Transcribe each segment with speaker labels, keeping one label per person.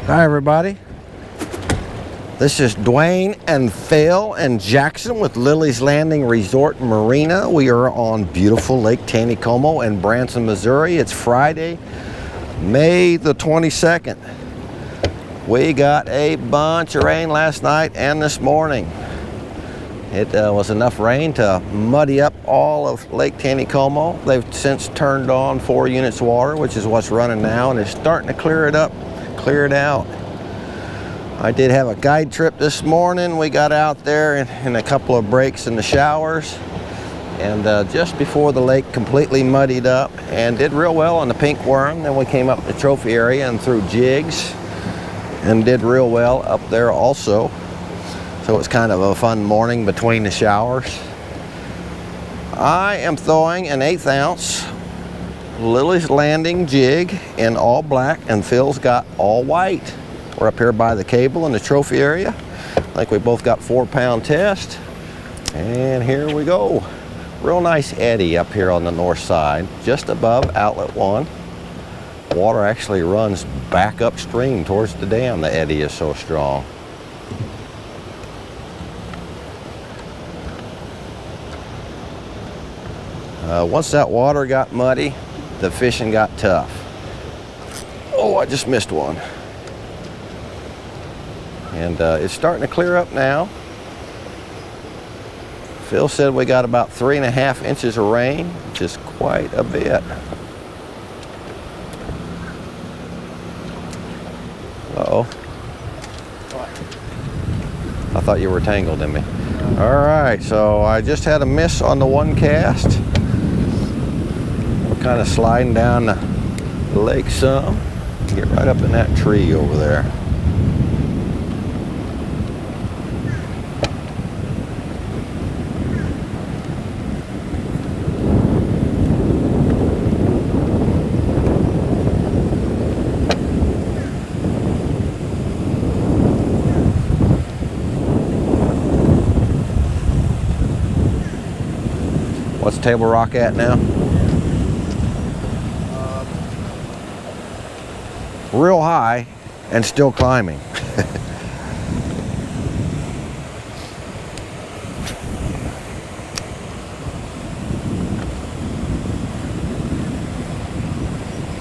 Speaker 1: Hi everybody, this is Dwayne and Phil and Jackson with Lilley's Landing Resort and Marina. We are on beautiful Lake Taneycomo in Branson, Missouri. It's Friday, May the 22nd. We got a bunch of rain last night and this morning. It was enough rain to muddy up all of Lake Taneycomo. They've since turned on 4 units of water, which is what's running now, and it's starting to clear it up, clear it out. I did have a guide trip this morning. We got out there in a couple of breaks in the showers, and just before the lake completely muddied up, and did real well on the pink worm. Then we came up the trophy area and threw jigs and did real well up there also. So it's kind of a fun morning between the showers. I am throwing an 1/8 ounce Lilley's Landing jig in all black, and Phil's got all white. We're up here by the cable in the trophy area. I think we both got 4-pound test. And here we go. Real nice eddy up here on the north side, just above outlet 1. Water actually runs back upstream towards the dam. The eddy is so strong. Once that water got muddy, the fishing got tough. Oh, I just missed one. And it's starting to clear up now. Phil said we got about 3.5 inches of rain, which is quite a bit. Uh-oh. I thought you were tangled in me. All right, so I just had a miss on the one cast. We're kind of sliding down the lake some. Get right up in that tree over there. What's Table Rock at now? Real high and still climbing.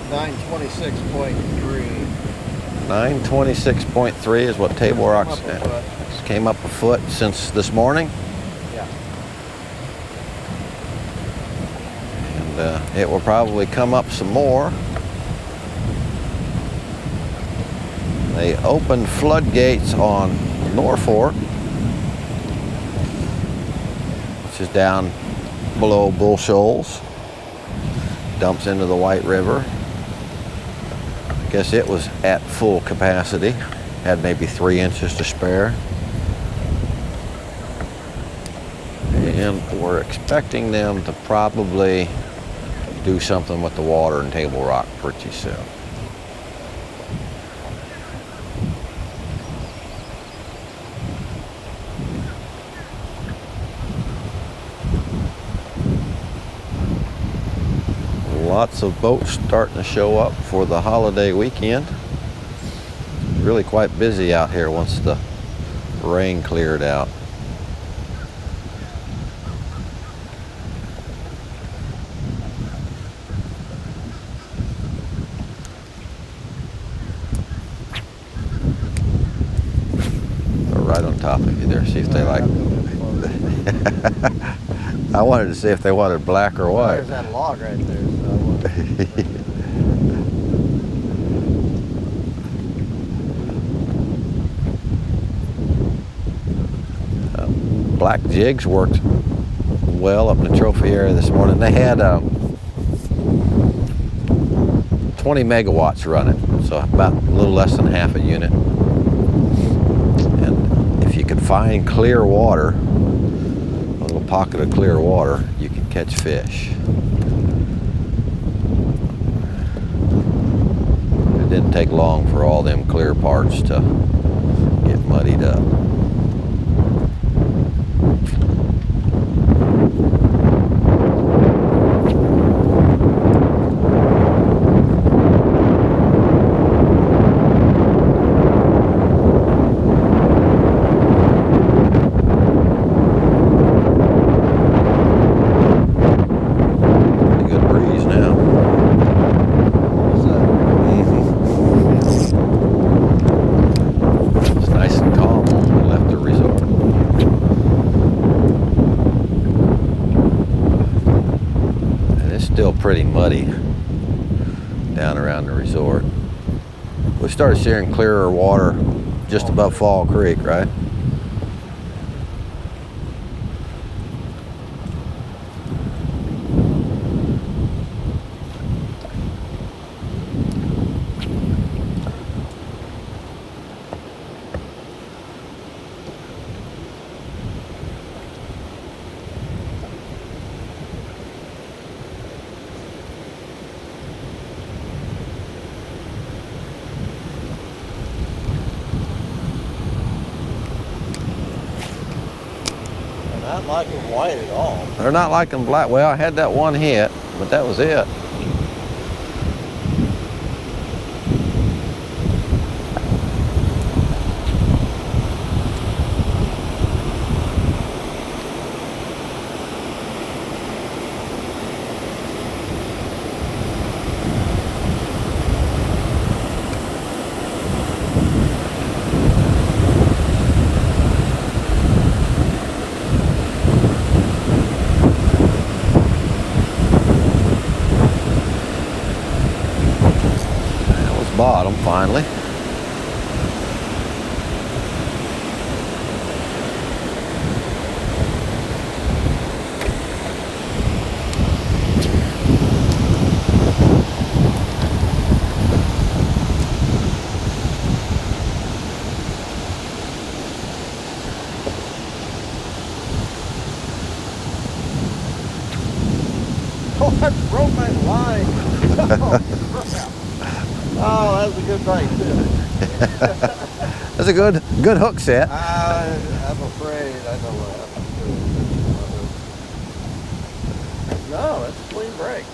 Speaker 2: .3.
Speaker 1: 926.3 is what Table Rock's at. Came up a foot since this morning.
Speaker 2: Yeah.
Speaker 1: And it will probably come up some more. They opened floodgates on Norfolk, which is down below Bull Shoals, dumps into the White River. I guess it was at full capacity, had maybe 3 inches to spare. And we're expecting them to probably do something with the water in Table Rock pretty soon. Lots of boats starting to show up for the holiday weekend. Really quite busy out here once the rain cleared out. They're right on top of you there. See if they like. I wanted to see if they wanted black or white.
Speaker 2: There's that log right there.
Speaker 1: Black jigs worked well up in the trophy area this morning. They had 20 megawatts running, so about a little less than half a unit. And if you can find clear water, a little pocket of clear water, you can catch fish. It didn't take long for all them clear parts to get muddied up. still pretty muddy down around the resort. We started seeing clearer water just above Fall Creek, right?
Speaker 2: Not like them white at all.
Speaker 1: They're not like them black. Well, I had that one hit, but that was it. Bottom finally.
Speaker 2: Oh, I broke my line. Oh, that was a good bite too.
Speaker 1: That's a good hook set.
Speaker 2: I'm afraid I know what happened to it. No, that's a clean break.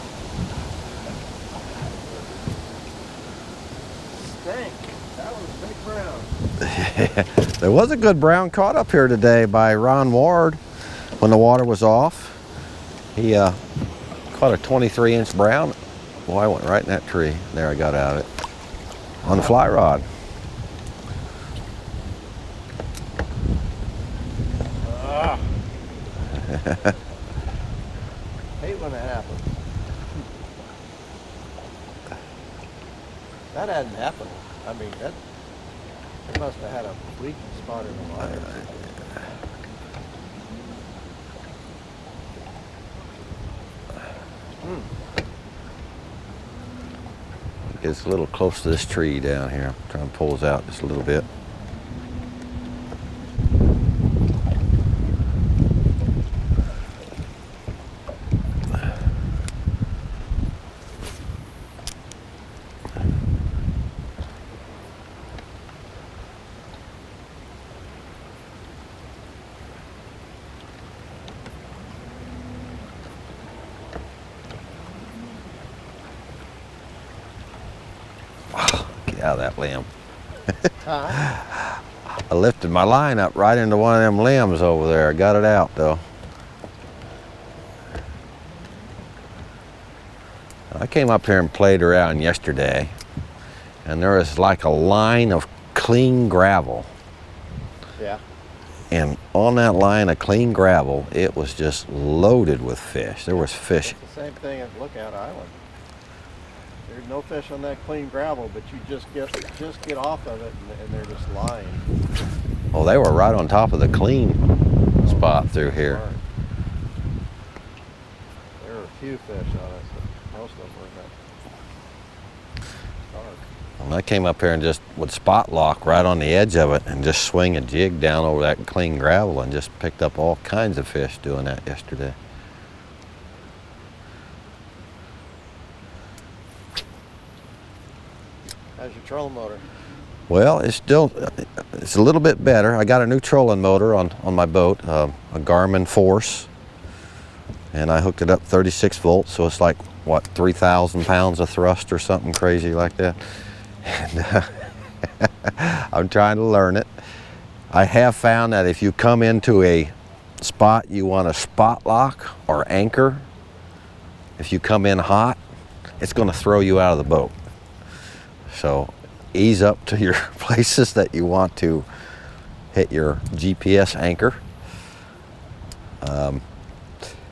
Speaker 2: Stink. That was a big brown.
Speaker 1: There was a good brown caught up here today by Ron Ward when the water was off. He caught a 23-inch brown. Boy, I went right in that tree. There, I got out of it. On the fly rod.
Speaker 2: Hate when that happens. That hadn't happened. I mean, it must have had a leaking spot in the water.
Speaker 1: It's a little close to this tree down here. I'm trying to pull us out just a little bit. Get out of that limb.
Speaker 2: Huh?
Speaker 1: I lifted my line up right into one of them limbs over there. I got it out though. I came up here and played around yesterday, and there was like a line of clean gravel.
Speaker 2: Yeah.
Speaker 1: And on that line of clean gravel, it was just loaded with fish. There was fish.
Speaker 2: It's the same thing at Lookout Island. There's no fish on that clean gravel, but you just get off of it and they're just lying.
Speaker 1: Well, they were right on top of the clean spot through here.
Speaker 2: Smart. There were a few fish on it, but most of them were that dark.
Speaker 1: And I came up here and just would spot lock right on the edge of it and just swing a jig down over that clean gravel and just picked up all kinds of fish doing that yesterday.
Speaker 2: How's your trolling motor?
Speaker 1: Well, it's a little bit better. I got a new trolling motor on my boat, a Garmin Force, and I hooked it up 36 volts, so it's like, what, 3,000 pounds of thrust or something crazy like that. And I'm trying to learn it. I have found that if you come into a spot you want to spot lock or anchor, if you come in hot, it's going to throw you out of the boat. So ease up to your places that you want to hit your GPS anchor.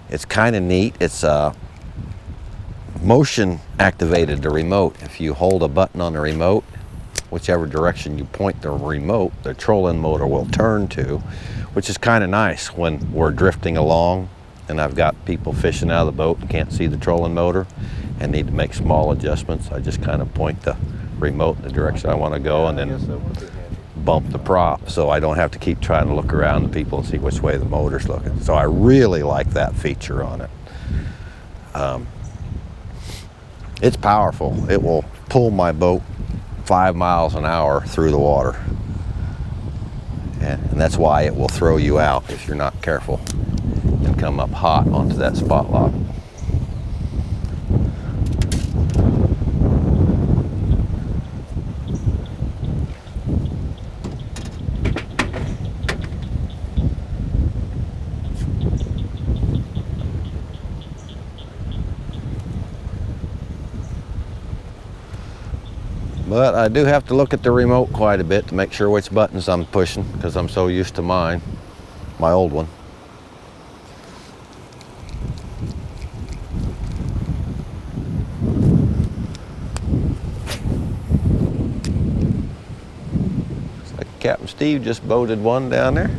Speaker 1: It's kind of neat. It's motion activated the remote. If you hold a button on the remote, whichever direction you point the remote, the trolling motor will turn to, which is kind of nice when we're drifting along and I've got people fishing out of the boat and can't see the trolling motor and need to make small adjustments. I just kind of point the remote in the direction I want to go and then bump the prop so I don't have to keep trying to look around the people and see which way the motor's looking. So I really like that feature on it. It's powerful. It will pull my boat 5 miles an hour through the water. And that's why it will throw you out if you're not careful and come up hot onto that spot lock. But I do have to look at the remote quite a bit to make sure which buttons I'm pushing because I'm so used to mine, my old one. Looks like Captain Steve just boated one down there.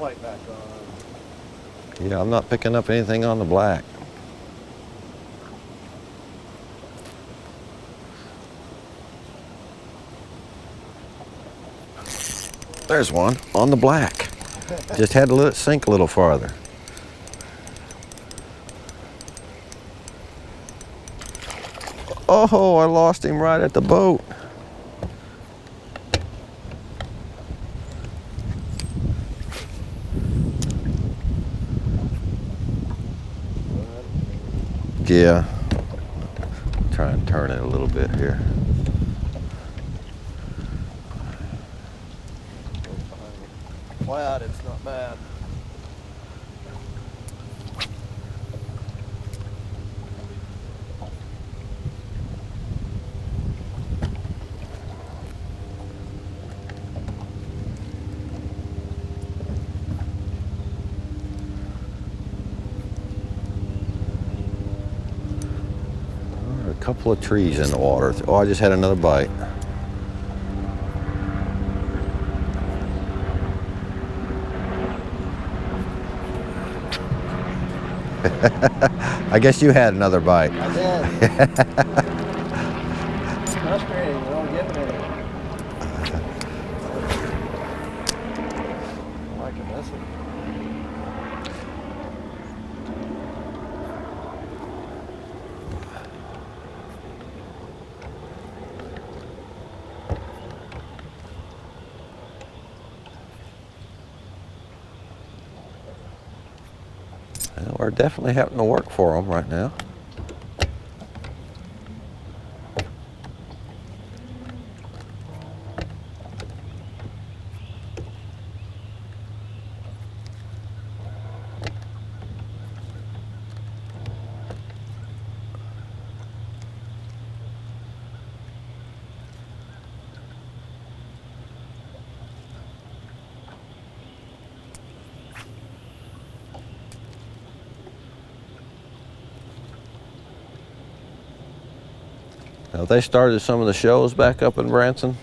Speaker 2: Light back on.
Speaker 1: Yeah, I'm not picking up anything on the black. There's one on the black. Just had to let it sink a little farther. Oh, I lost him right at the boat. Yeah, try and turn it a little bit here.
Speaker 2: Flat, it's not bad.
Speaker 1: A couple of trees in the water. Oh, I just had another bite. I guess you had another bite.
Speaker 2: I did. It's frustrating, you don't get any. I can miss it.
Speaker 1: Well, we're definitely having to work for them right now. Now, they started some of the shows back up in Branson.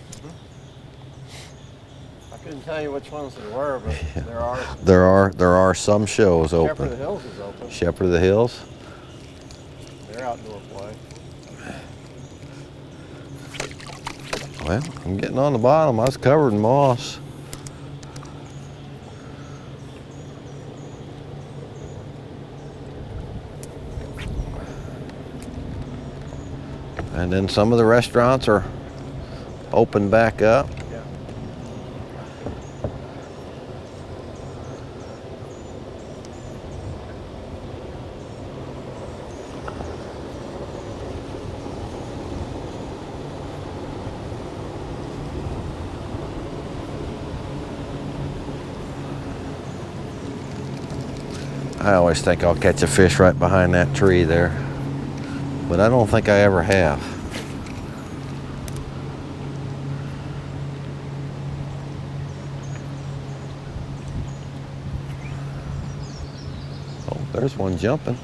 Speaker 2: I couldn't tell you which ones they were, but
Speaker 1: Yeah. There are some shows
Speaker 2: Shepherd
Speaker 1: open.
Speaker 2: of the Hills is open.
Speaker 1: Shepherd of the Hills.
Speaker 2: They're outdoor play.
Speaker 1: Well, I'm getting on the bottom. I was covered in moss. And then some of the restaurants are open back up.
Speaker 2: Yeah.
Speaker 1: I always think I'll catch a fish right behind that tree there, but I don't think I ever have. there's one jumping.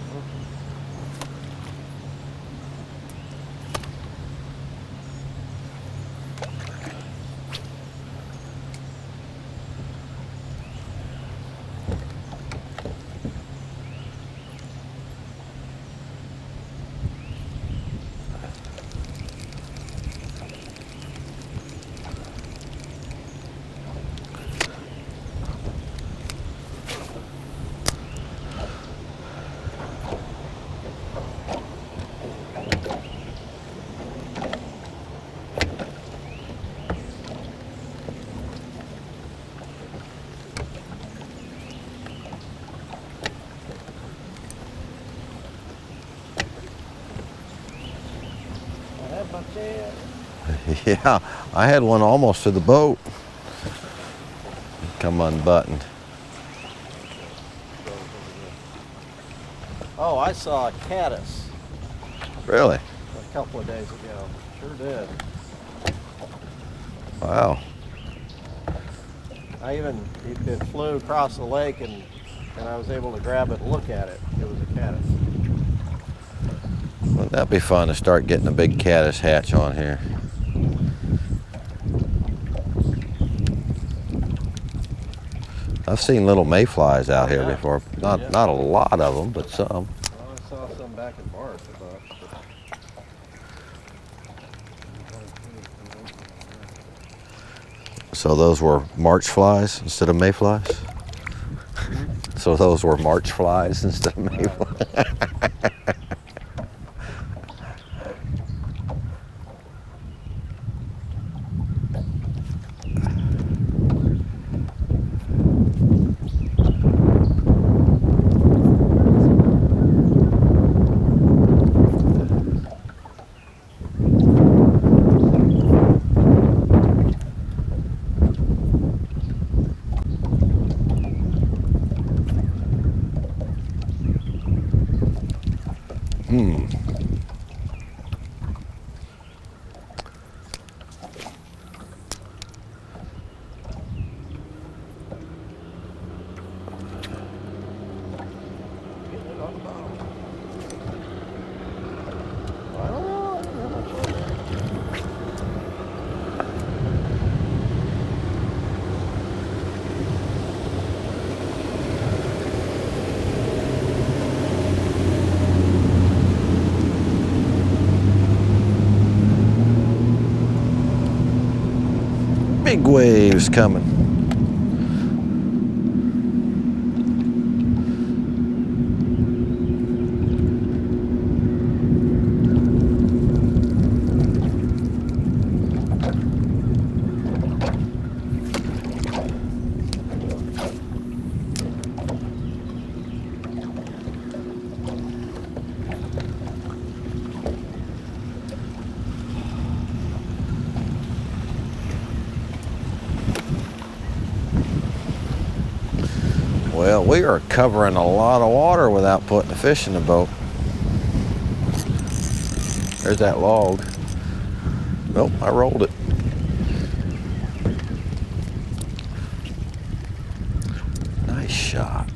Speaker 1: Yeah, I had one almost to the boat. Come unbuttoned.
Speaker 2: Oh, I saw a caddis
Speaker 1: Really?
Speaker 2: a couple of days ago. Sure did.
Speaker 1: Wow.
Speaker 2: It flew across the lake and I was able to grab it and look at it. It was a caddis.
Speaker 1: Wouldn't that be fun to start getting a big caddis hatch on here? I've seen little mayflies out here before. Not a lot of them, but some.
Speaker 2: Well, I saw some back in March, I thought.
Speaker 1: So those were March flies instead of mayflies? So those were March flies instead of mayflies? Big waves coming. Well, we are covering a lot of water without putting a fish in the boat. There's that log. Nope, I rolled it. Nice shot.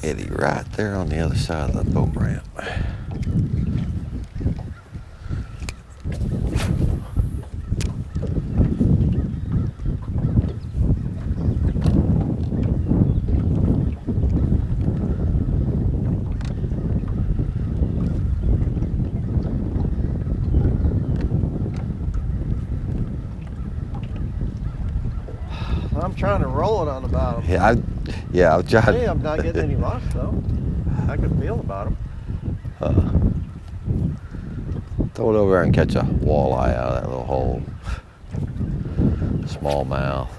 Speaker 1: Eddie right there on the other side of the boat ramp.
Speaker 2: I'm trying to roll it on the bottom.
Speaker 1: Yeah, I've tried.
Speaker 2: Hey, I'm not getting any luck though. I can feel the bottom.
Speaker 1: Throw it over there and catch a walleye out of that little hole. Smallmouth.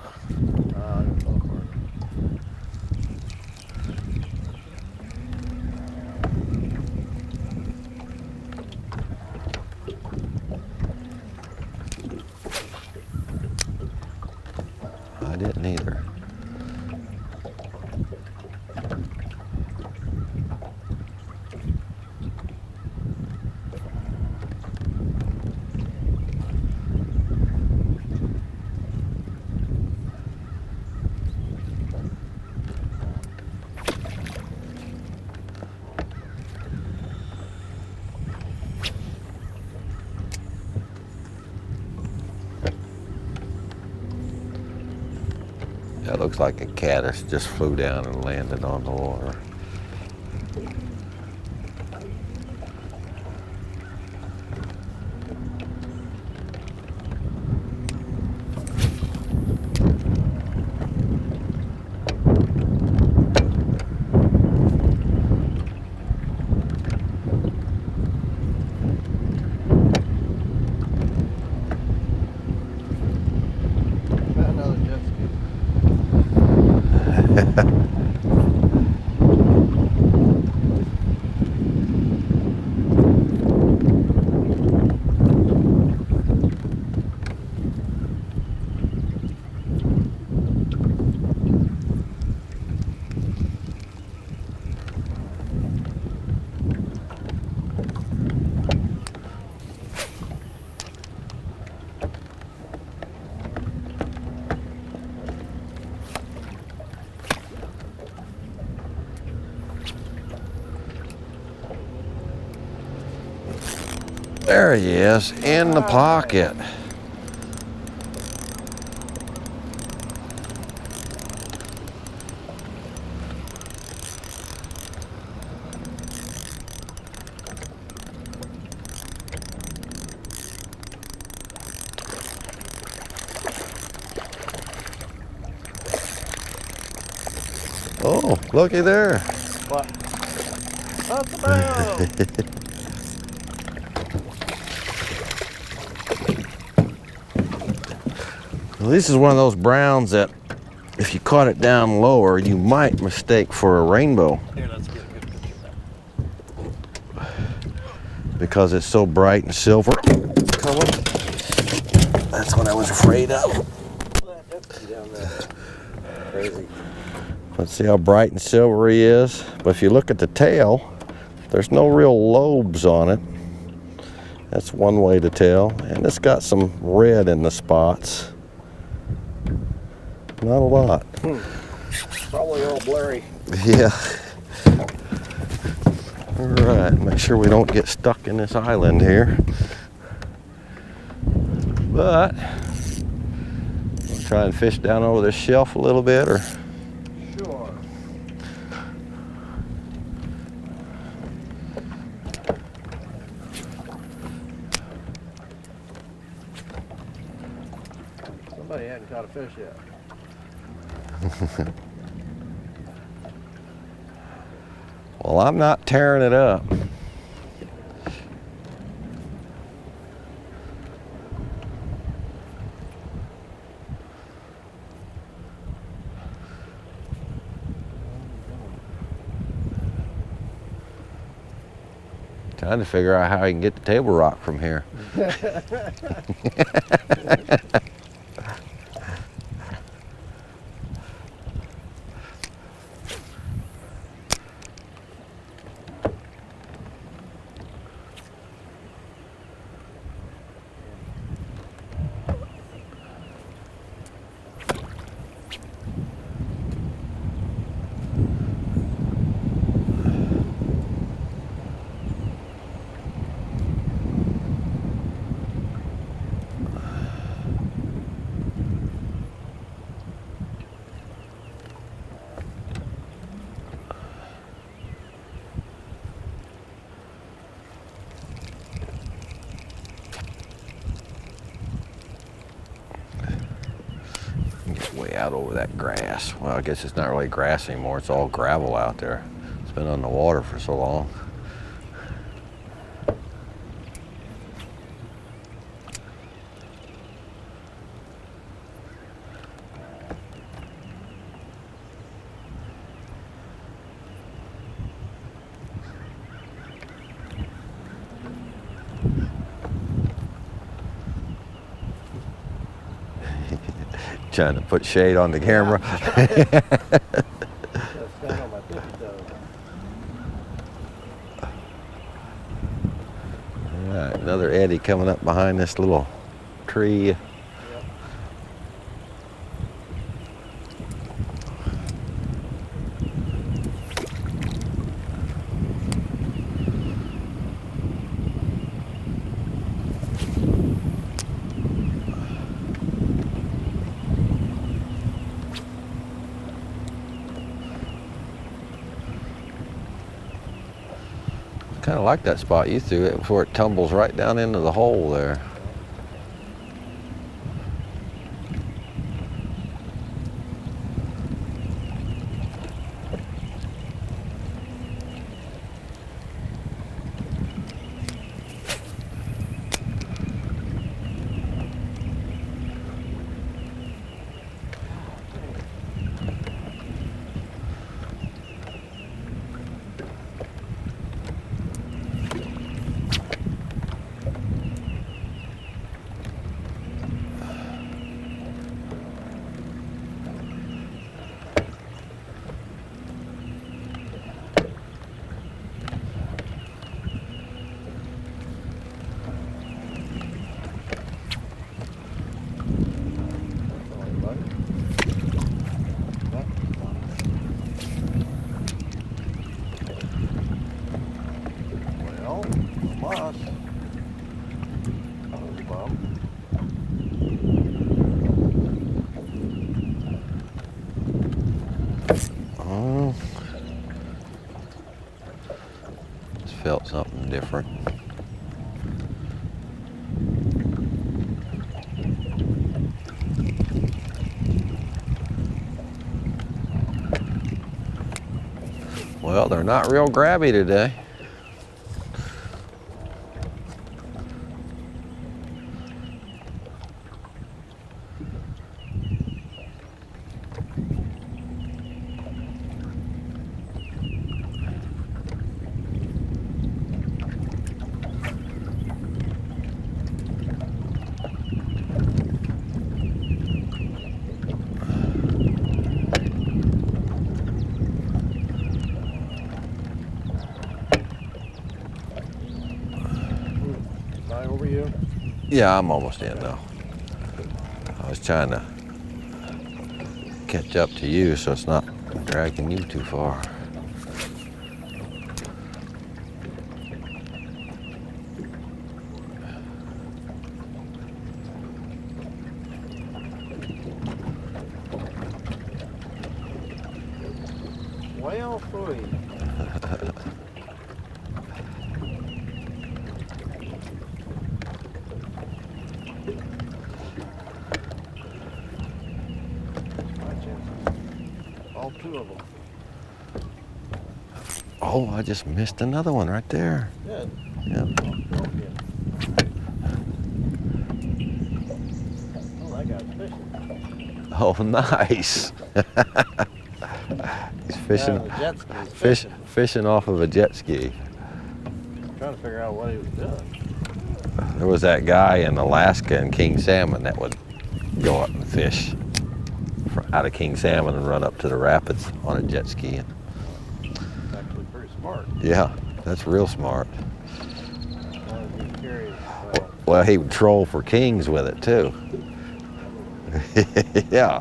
Speaker 1: I didn't either. That looks like a caddis just flew down and landed on the water.
Speaker 2: Another jet ski.
Speaker 1: There he is, in the pocket. Oh, looky there.
Speaker 2: What? Up the bow!
Speaker 1: Well, this is one of those browns that if you caught it down lower, you might mistake for a rainbow.
Speaker 2: Here, let's get a good picture of that.
Speaker 1: Because it's so bright and silver color. That's what I was afraid of.
Speaker 2: Down there. Crazy.
Speaker 1: Let's see how bright and silvery he is. But if you look at the tail, there's no real lobes on it. That's one way to tell. And it's got some red in the spots. Not a lot.
Speaker 2: Probably all blurry.
Speaker 1: Yeah. All right, make sure we don't get stuck in this island here. But we'll try and fish down over this shelf a little bit, or
Speaker 2: Sure. Somebody hadn't caught a fish yet.
Speaker 1: well, I'm not tearing it up. Trying to figure out how I can get the table rock from here. out over that grass. Well, I guess it's not really grass anymore. It's all gravel out there. It's been on the water for so long. Trying to put shade on the camera.
Speaker 2: Stand on my tippy toes.
Speaker 1: All right, another eddy coming up behind this little tree.
Speaker 2: Yep.
Speaker 1: Kind of like that spot you threw it before it tumbles right down into the hole there. Felt something different. Well, they're not real grabby today.
Speaker 2: Over you?
Speaker 1: Yeah, I'm almost in though. I was trying to catch up to you so it's not dragging you too far.
Speaker 2: Well, free. All two of them.
Speaker 1: Oh, I just missed another one right there.
Speaker 2: Good.
Speaker 1: Yeah.
Speaker 2: Oh, that guy's fishing.
Speaker 1: Oh, nice. He's fishing.
Speaker 2: Yeah, the jet ski. He's fishing.
Speaker 1: Fishing off of a jet ski.
Speaker 2: Trying to figure out what he was doing.
Speaker 1: There was that guy in Alaska in King Salmon that would go up and fish out of King Salmon and run up to the rapids on a jet ski.
Speaker 2: It's actually pretty smart.
Speaker 1: Yeah, that's real smart.
Speaker 2: Be curious.
Speaker 1: Well, he would troll for kings with it too. Yeah.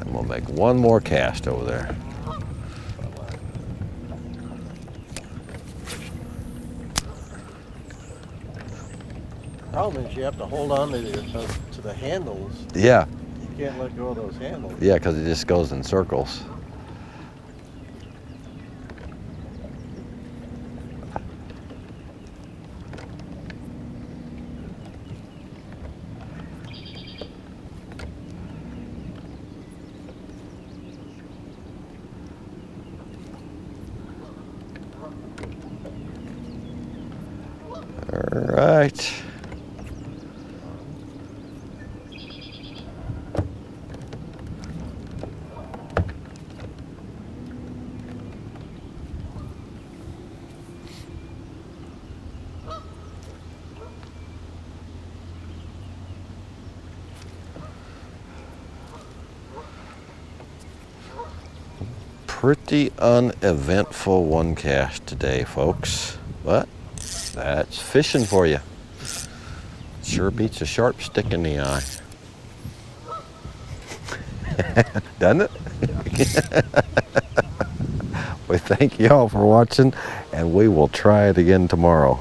Speaker 1: I'm gonna make one more cast over there.
Speaker 2: Problem is you have to hold on to the handles.
Speaker 1: Yeah,
Speaker 2: You can't let go of those handles.
Speaker 1: yeah, because it just goes in circles. All right. Pretty uneventful one cast today, folks. But that's fishing for you. Sure beats a sharp stick in the eye. Doesn't it? We thank you all for watching, and we will try it again tomorrow.